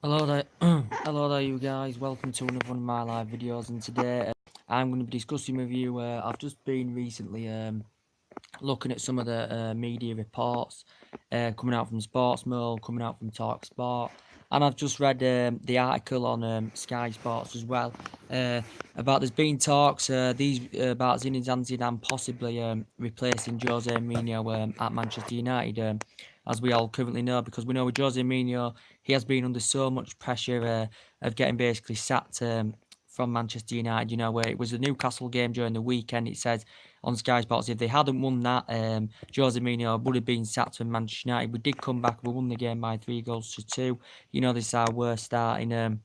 Hello there, hello there you guys, welcome to another one of my live videos, and today I'm going to be discussing with you, I've just been recently looking at some of the media reports coming out from Sportsmill, coming out from Talk Sport, and I've just read the article on Sky Sports as well about there's been talks about Zinedine Zidane possibly replacing Jose Mourinho at Manchester United, as we all currently know, because we know with Jose Mourinho he has been under so much pressure of getting basically sacked from Manchester United. You know, where it was the Newcastle game during the weekend, it says on Sky Sports, if they hadn't won that, Jose Mourinho would have been sacked from Manchester United. We did come back, we won the game by 3-2. You know, this is our worst start in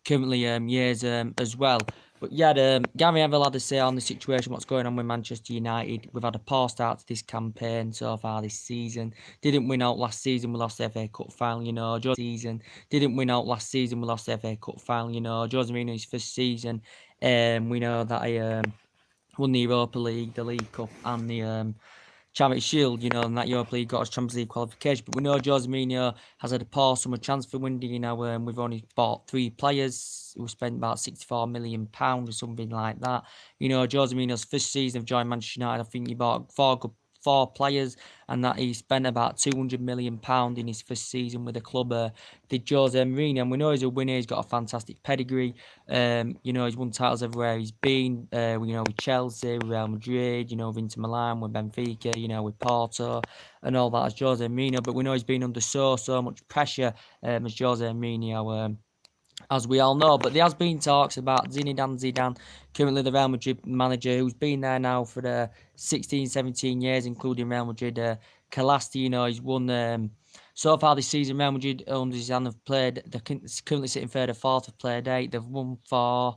currently years as well. But yeah, Gary Neville had to say on the situation, what's going on with Manchester United. We've had a poor start to this campaign so far this season. Didn't win out last season, we lost the FA Cup final, you know. Didn't win out last season, we lost the FA Cup final, you know. Jose Mourinho's first season, we know that he won the Europa League, the League Cup, and the Charity Shield, you know, and that Europa League got us Champions League qualification. But we know Jose Mourinho has had a poor summer transfer window. You know, we've only bought 3 players. We spent about £64 million or something like that. You know, Jose Mourinho's first season of joining Manchester United, I think he bought 4 players, and that he spent about £200 million in his first season with the club. Did Jose Mourinho, and we know he's a winner. He's got a fantastic pedigree. You know, he's won titles everywhere he's been. You know, with Chelsea, with Real Madrid, you know, with Inter Milan, with Benfica, you know, with Porto, and all that as Jose Mourinho. But we know he's been under so much pressure as Jose Mourinho. As we all know, but there has been talks about Zinedine Zidane, currently the Real Madrid manager, who's been there now for 16, 17 years, including Real Madrid. Calasti, you know, he's won so far this season. Real Madrid under Zidane have played, they're currently sitting third or fourth, have played 8. They've won 4,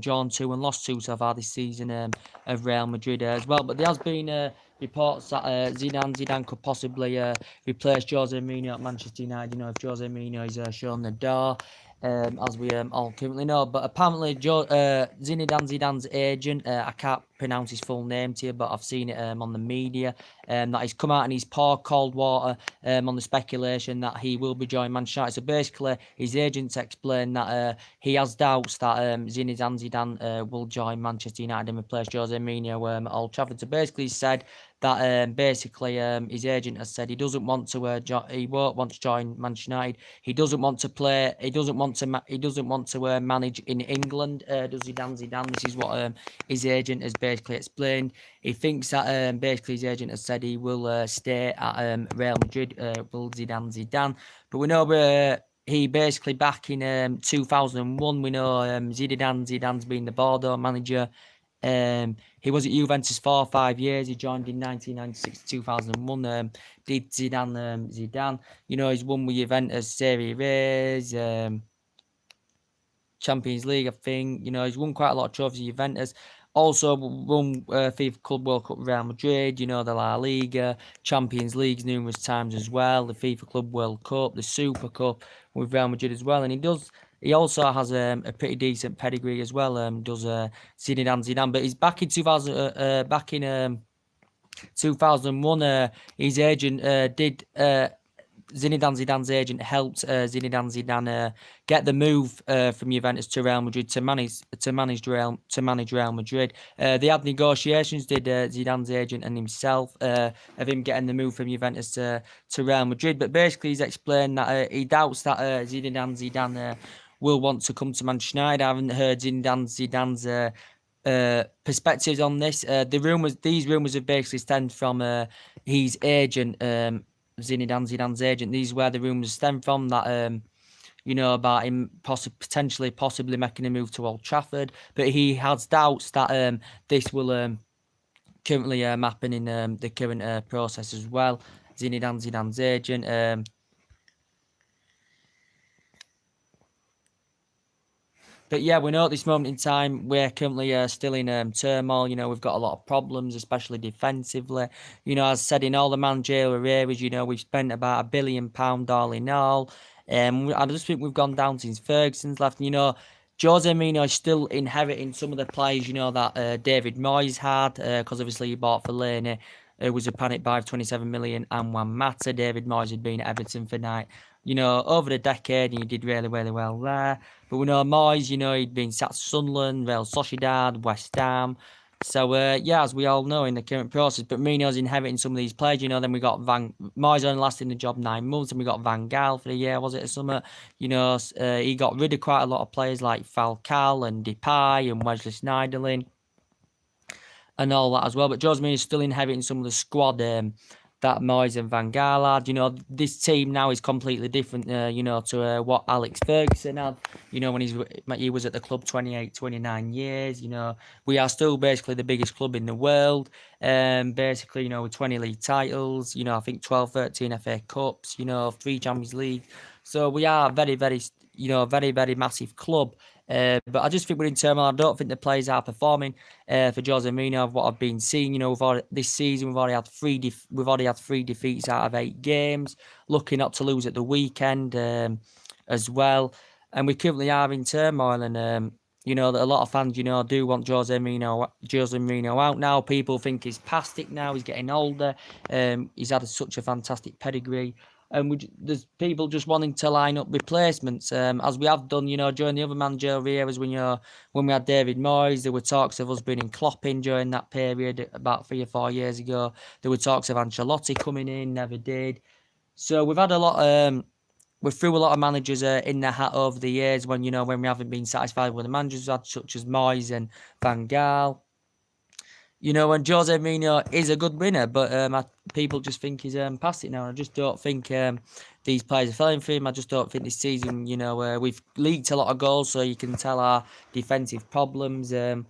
drawn 2 and lost 2 so far this season of Real Madrid as well. But there has been reports that Zidane could possibly replace Jose Mourinho at Manchester United. You know, if Jose Mourinho is shown the door, as we all currently know. But apparently, Zinedine Zidane's agent, I can't pronounce his full name to you, but I've seen it on the media, that he's come out and he's poured cold water on the speculation that he will be joining Manchester United. So basically, his agents explained that he has doubts that Zinedine Zidane will join Manchester United and replace Jose Mourinho at Old Trafford. So basically, he said that basically his agent has said he doesn't want to he won't want to join Manchester United. He doesn't want to play. He doesn't want to manage in England. Does Zidane? This is what his agent has basically explained. He thinks that basically his agent has said he will stay at Real Madrid. Will Zidane? But we know he basically back in 2001. We know Zidane's been the Bordeaux manager. He was at Juventus for 5 years. He joined in 1996-2001. Did Zidane. You know, he's won with Juventus Serie A, Champions League, I think. You know, he's won quite a lot of trophies at Juventus. Also won FIFA Club World Cup with Real Madrid, you know, the La Liga, Champions Leagues numerous times as well, the FIFA Club World Cup, the Super Cup with Real Madrid as well. And he also has a pretty decent pedigree as well, does Zidane. But he's back in 2001, his agent Zinedine Zidane's agent helped Zinedine Zidane get the move from Juventus to Real Madrid to manage Real Madrid. They had negotiations, did Zidane's agent and himself, of him getting the move from Juventus to Real Madrid. But basically, he's explained that he doubts that Zinedine Zidane will want to come to Manchester United. I haven't heard Zinedine Zidane's perspectives on this. These rumours have basically stemmed from his agent, Zinedine Zidane's agent. These are where the rumours stem from, that you know, about him possibly making a move to Old Trafford. But he has doubts that this will currently happen in the current process as well. Zinedine Zidane's agent. But yeah, we know at this moment in time, we're currently still in turmoil. You know, we've got a lot of problems, especially defensively. You know, as I said, in all the managerial areas, you know, we've spent about £1 billion all in all. I just think we've gone down since Ferguson's left. You know, Jose Mourinho is still inheriting some of the players, you know, that David Moyes had, because obviously he bought Fellaini, who was a panic buy of £27 million, and Juan Mata. David Moyes had been at Everton for over the decade, and he did really, really well there. But we know Moyes, he'd been sat Sunderland, Real Sociedad, West Ham. So, as we all know in the current process, but Mourinho's inheriting some of these players, then we got Moyes only lasted in the job 9 months, and we got Van Gaal for the year, was it, or something? He got rid of quite a lot of players like Falcao and Depay and Wesley Sneijderlin and all that as well. But Jose Mourinho is still inheriting some of the squad that Moyes and Van Gaal had. This team now is completely different, to what Alex Ferguson had, when he was at the club 28, 29 years. We are still basically the biggest club in the world. Basically, with 20 league titles, I think 12, 13 FA Cups, 3 Champions League. So we are very, very, very, very massive club. But I just think we're in turmoil. I don't think the players are performing for Jose Mourinho of what I've been seeing. This season we've already had 3 defeats out of 8 games. Lucky not to lose at the weekend as well. And we currently are in turmoil. And that a lot of fans do want Jose Mourinho out now. People think he's past it now. He's getting older. He's had such a fantastic pedigree. And there's people just wanting to line up replacements, as we have done, during the other managerial eras. When we had David Moyes, there were talks of us bringing Klopp in during that period about 3 or 4 years ago. There were talks of Ancelotti coming in, never did. So we've had a lot. We threw a lot of managers in the hat over the years when we haven't been satisfied with the managers we've had, such as Moyes and Van Gaal. And Jose Mourinho is a good winner, but people just think he's past it now. I just don't think these players are falling for him. I just don't think this season, we've leaked a lot of goals, so you can tell our defensive problems. And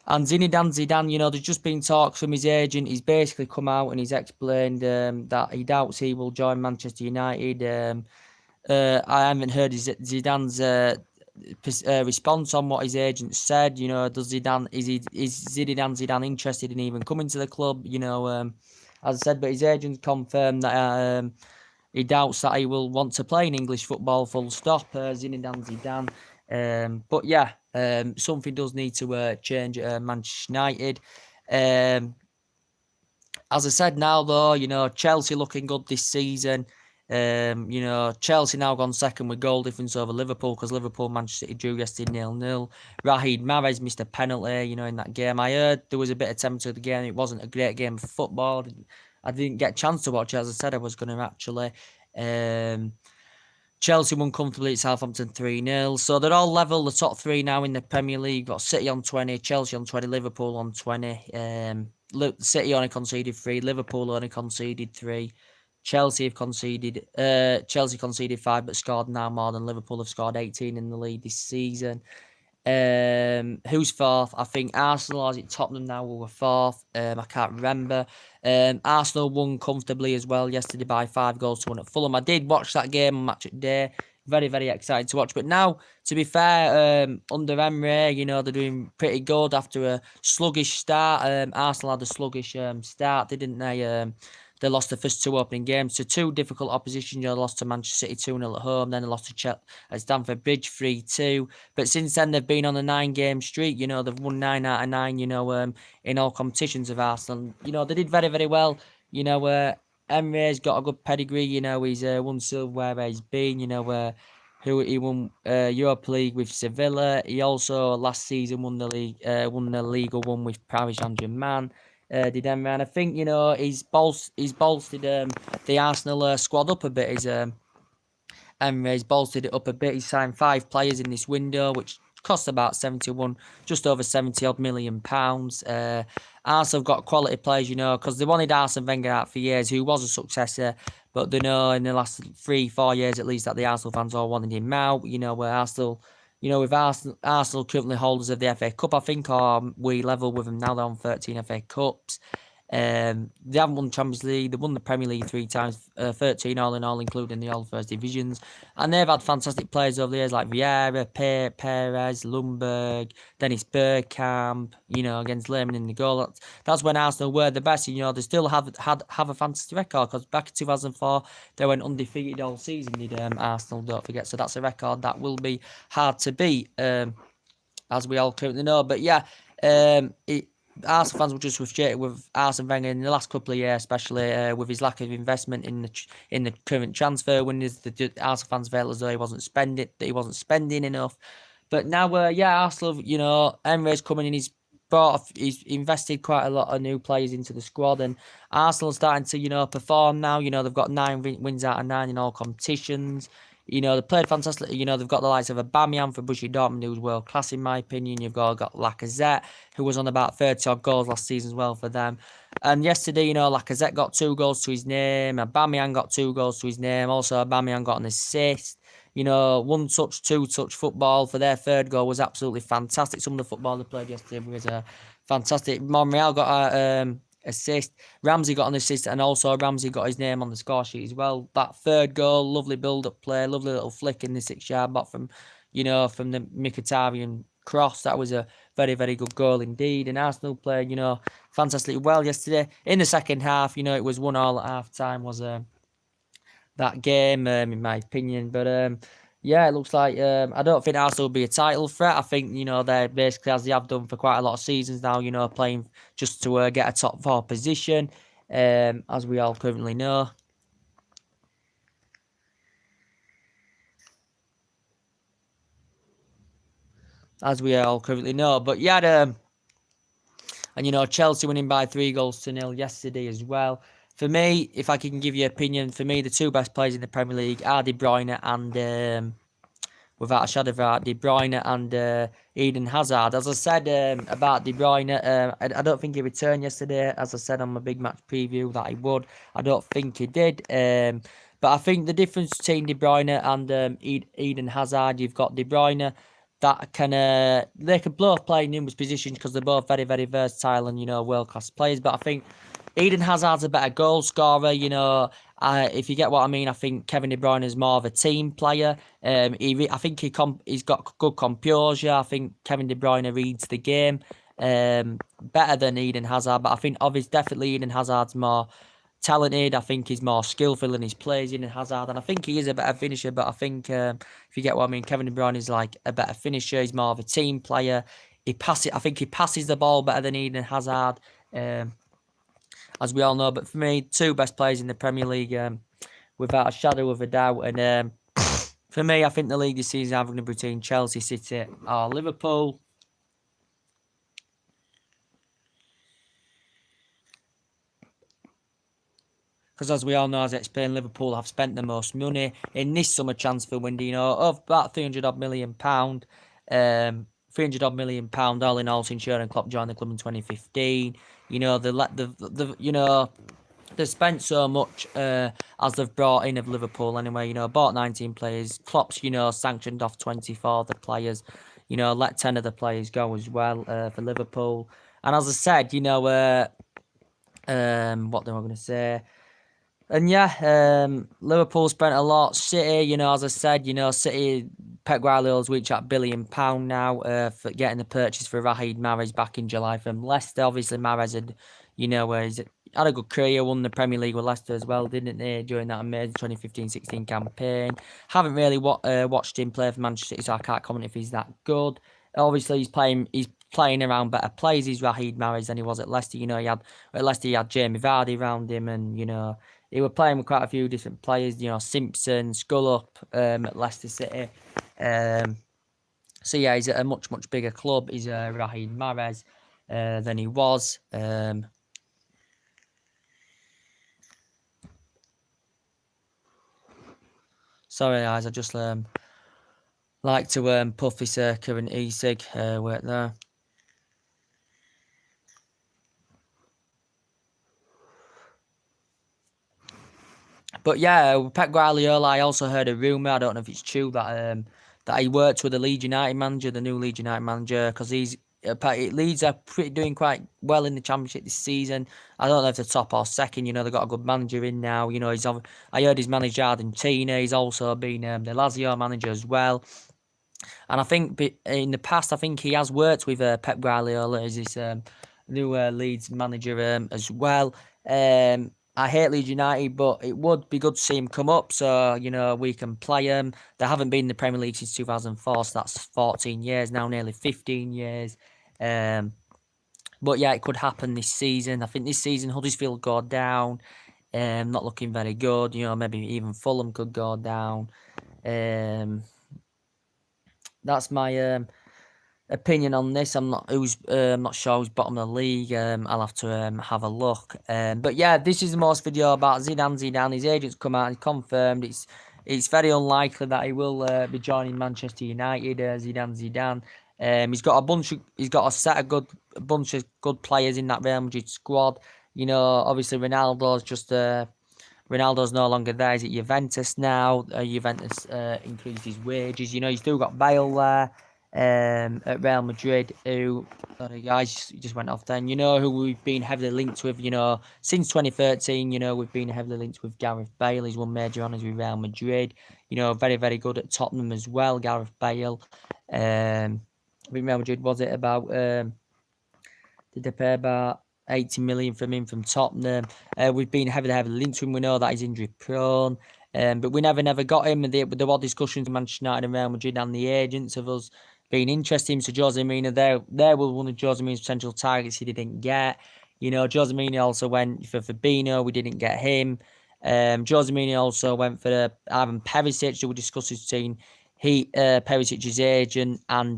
Zinedine Zidane, there's just been talks from his agent. He's basically come out and he's explained that he doubts he will join Manchester United. I haven't heard Zidane's response on what his agent said. Does Zidane is Zinedine Zidane interested in even coming to the club? As I said, but his agent confirmed that he doubts that he will want to play in English football. Full stop. Zinedine Zidane. But yeah, something does need to change at Manchester United. As I said, now though, Chelsea looking good this season. Chelsea now gone second with goal difference over Liverpool, because Liverpool Manchester City drew yesterday 0-0. Raheem Mahrez missed a penalty, in that game. I heard there was a bit of temper to the game. It wasn't a great game of football. I didn't get a chance to watch it, as I said I was going to actually. Chelsea won comfortably at Southampton 3-0. So they're all level, the top 3 now in the Premier League. Got City on 20, Chelsea on 20, Liverpool on 20. City only conceded 3, Liverpool only conceded 3. Chelsea conceded 5, but scored now more than Liverpool have scored 18 in the league this season. Who's fourth? I think Arsenal, or is it Tottenham now, who were fourth? I can't remember. Arsenal won comfortably as well yesterday by 5-1 at Fulham. I did watch that game on Match of the Day. Very, very excited to watch. But now, to be fair, under Emery, they're doing pretty good after a sluggish start. Arsenal had a sluggish start, didn't they? They lost the first 2 opening games to 2 difficult opposition. They lost to Manchester City 2-0 at home. Then they lost to at Stamford Bridge 3-2. But since then, they've been on a 9-game streak. They've won 9 out of 9, in all competitions of Arsenal. They did very, very well. Emery's got a good pedigree. He's won silverware where he's been. He won Europa League with Sevilla. He also last season won the Liga 1 with Paris Saint-Germain. Did Emery, and I think he's bolstered the Arsenal squad up a bit. Emery's bolstered it up a bit. He signed 5 players in this window, which cost about just over 70 odd million pounds. Arsenal have got quality players, because they wanted Arsene Wenger out for years, who was a successor, but they know in the last 3-4 years at least that the Arsenal fans all wanted him out. Where Arsenal. With Arsenal currently holders of the FA Cup, I think, or we level with them now. They're on 13 FA Cups. They haven't won the Champions League. They've won the Premier League 3 times, 13 all in all, including the all first divisions. And they've had fantastic players over the years like Vieira, Perez, Lundberg, Dennis Bergkamp, against Lehmann in the goal. That's when Arsenal were the best. They still have a fantastic record, because back in 2004, they went undefeated all season, did Arsenal, don't forget. So that's a record that will be hard to beat, as we all currently know. But yeah, Arsenal fans were just frustrated with Arsene Wenger in the last couple of years, especially with his lack of investment in the current transfer windows. The Arsenal fans felt as though he wasn't spending enough. But now, Arsenal, Emre's coming in. He's invested quite a lot of new players into the squad, and Arsenal's starting to perform now. They've got 9 wins out of 9 in all competitions. They played fantastic. They've got the likes of Aubameyang for Borussia Dortmund, who's world class in my opinion. You've got Lacazette, who was on about 30 odd goals last season as well for them. And yesterday, Lacazette got 2 goals to his name. Aubameyang got 2 goals to his name. Also, Aubameyang got an assist. 1 touch, 2 touch football for their third goal was absolutely fantastic. Some of the football they played yesterday was fantastic. Monreal got a assist. Ramsey got an assist, and also Ramsey got his name on the score sheet as well. That third goal, lovely build-up play, lovely little flick in the 6-yard box from the Mkhitaryan cross. That was a very, very good goal indeed. And Arsenal played, fantastically well yesterday. In the second half, it was 1-1 at half-time was that game, in my opinion. But it looks like I don't think Arsenal will be a title threat. I think they're basically, as they have done for quite a lot of seasons now, playing just to get a top 4 position, as we all currently know. But and Chelsea winning by 3-0 yesterday as well. For me, if I can give you an opinion, for me, the 2 best players in the Premier League are De Bruyne and, without a shadow of a doubt, De Bruyne and Eden Hazard. As I said about De Bruyne, I don't think he returned yesterday. As I said on my big match preview that he would. I don't think he did. But I think the difference between De Bruyne and Eden Hazard, you've got De Bruyne that they can both play in numerous positions because they're both very, very versatile and world-class players. But I think Eden Hazard's a better goal scorer. If you get what I mean, I think Kevin De Bruyne is more of a team player. I think he's got good composure. I think Kevin De Bruyne reads the game better than Eden Hazard. But I think obviously definitely Eden Hazard's more talented. I think he's more skillful in his plays, Eden Hazard, and I think he is a better finisher. But I think if you get what I mean, Kevin De Bruyne is like a better finisher. He's more of a team player. I think he passes the ball better than Eden Hazard, as we all know. But for me, 2 best players in the Premier League, without a shadow of a doubt. And for me, I think the league this season is either going to be between Chelsea, City, or Liverpool. Because as we all know, as I explained, Liverpool have spent the most money in this summer transfer window, of about £300 million. £300 million all in all since Jurgen Klopp joined the club in 2015. They've spent so much as they've brought in of Liverpool anyway. Bought 19 players. Klopp's sanctioned off 24 of the players. Let 10 of the players go as well for Liverpool. And as I said, what am I going to say? And Liverpool spent a lot. City, as I said, City, Pep Guardiola's reached that £1 billion now for getting the purchase for Riyad Mahrez back in July from Leicester. Obviously, Mahrez had, he's had a good career, won the Premier League with Leicester as well, didn't he, during that amazing 2015-16 campaign. Haven't really watched him play for Manchester City, so I can't comment if he's that good. Obviously, he's playing around better players, he's Riyad Mahrez, than he was at Leicester. He had Jamie Vardy around him, and, he was playing with quite a few different players, Simpson, Scullup at Leicester City. So, he's at a much, much bigger club. He's Riyad Mahrez than he was. Sorry, guys, I just like to puff this current e-cig work there. But Pep Guardiola, I also heard a rumour, I don't know if it's true, that he worked with the Leeds United manager, the new Leeds United manager, because Leeds are doing quite well in the Championship this season. I don't know if they're top or second. They've got a good manager in now. I heard he's managed Argentina. He's also been the Lazio manager as well. And I think in the past, I think he has worked with Pep Guardiola as his new Leeds manager as well. I hate Leeds United, but it would be good to see him come up so, we can play them. They haven't been in the Premier League since 2004, so that's 14 years now, nearly 15 years. But yeah, it could happen this season. I think this season Huddersfield go down. Not looking very good. You know, maybe even Fulham could go down. That's my opinion on this. I'm not sure who's bottom of the league. I'll have to have a look. But yeah, this is the most video about Zidane. His agent's come out and confirmed it's very unlikely that he will be joining Manchester United. Zidane. He's got a bunch of good players in that Real Madrid squad. You know, obviously Ronaldo's no longer there. He's at Juventus now. Juventus increased his wages. You know, he's still got Bale there at Real Madrid, who, sorry guys, just went off then. You know, who we've been heavily linked with, you know, since 2013, you know, we've been heavily linked with Gareth Bale. He's won major honours with Real Madrid. You know, very, very good at Tottenham as well, Gareth Bale. I think Real Madrid, was it about, did they pay about 80 million from him from Tottenham? We've been heavily linked to him. We know that he's injury prone, but we never got him. And there were discussions with Manchester United and Real Madrid and the agents of us being interested in. So Jose Mourinho, there was one of Jose Mourinho's potential targets he didn't get. You know, Jose Mourinho also went for Fabinho. We didn't get him. Jose Mourinho also went for Ivan Perisic. So we discussed between Perisic's agent and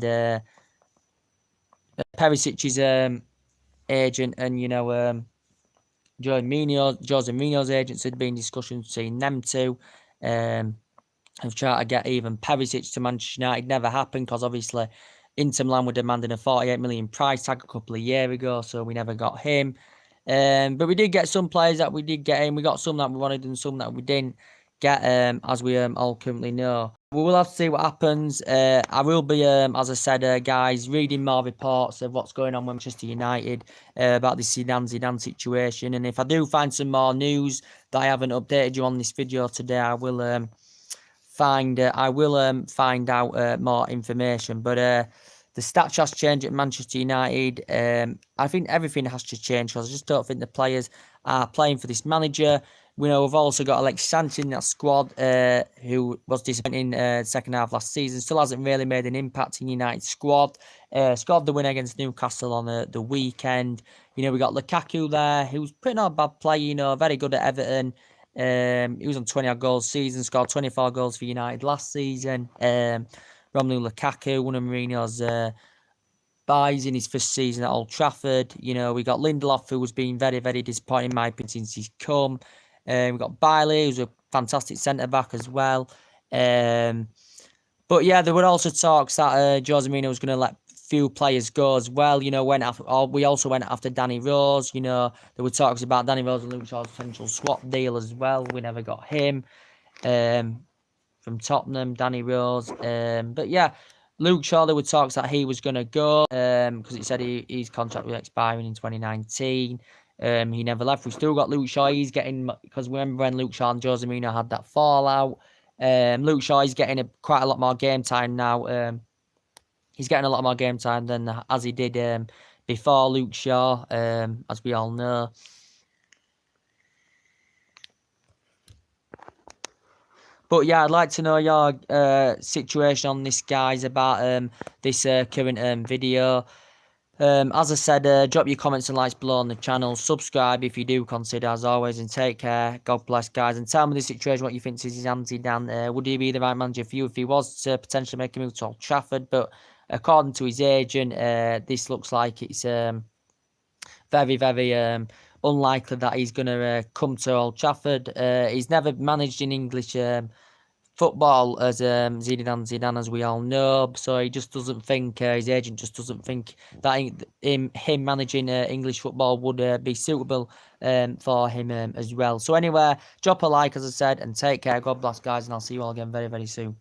Perisic's agent and, you know, Jose Mourinho's agents had been discussions between them two. Have tried to get even Perisic to Manchester United. Never happened because obviously Inter Milan were demanding a 48 million price tag a couple of years ago, so we never got him. But we did get some players that we did get in. We got some that we wanted and some that we didn't get, as we all currently know. We will have to see what happens. I will be, as I said, guys, reading more reports of what's going on with Manchester United about the Zidane situation. And if I do find some more news that I haven't updated you on this video today, I will find out more information. But the stats has changed at Manchester United. I think everything has to change because I just don't think the players are playing for this manager. We know we've also got Alex Sanchez in that squad, who was disappointing second half last season. Still hasn't really made an impact in United's squad. Scored the win against Newcastle on the weekend. You know, we got Lukaku there, who's pretty not a bad player, you know, very good at Everton. He was on 20-odd goals season, scored 24 goals for United last season. Romelu Lukaku, one of Mourinho's buys in his first season at Old Trafford. You know, we got Lindelof, who was being very, very disappointing in my opinion since he's come. We've got Bailey, who's a fantastic centre-back as well. But yeah, there were also talks that Jose Mourinho was going to let few players go as well. You know, we also went after Danny Rose. You know, there were talks about Danny Rose and Luke Shaw's potential swap deal as well. We never got him from Tottenham, Danny Rose. But yeah, Luke Shaw, there were talks that he was going to go because he said his contract was expiring in 2019. He never left. We still got Luke Shaw. He's getting, because remember when Luke Shaw and Jose Mourinho had that fallout. Luke Shaw is getting quite a lot more game time now. He's getting a lot more game time than as he did before Luke Shaw, as we all know. But yeah, I'd like to know your situation on this, guys, about this current video. As I said, drop your comments and likes below on the channel. Subscribe if you do consider, as always, and take care. God bless, guys. And tell me the situation, what you think to Zidane. Would he be the right manager for you if he was to potentially make a move to Old Trafford? But according to his agent, this looks like it's very, very unlikely that he's going to come to Old Trafford. He's never managed in English football as Zidane, as we all know. So he just doesn't think, his agent just doesn't think that him managing English football would be suitable for him as well. So anyway, drop a like, as I said, and take care. God bless, guys, and I'll see you all again very, very soon.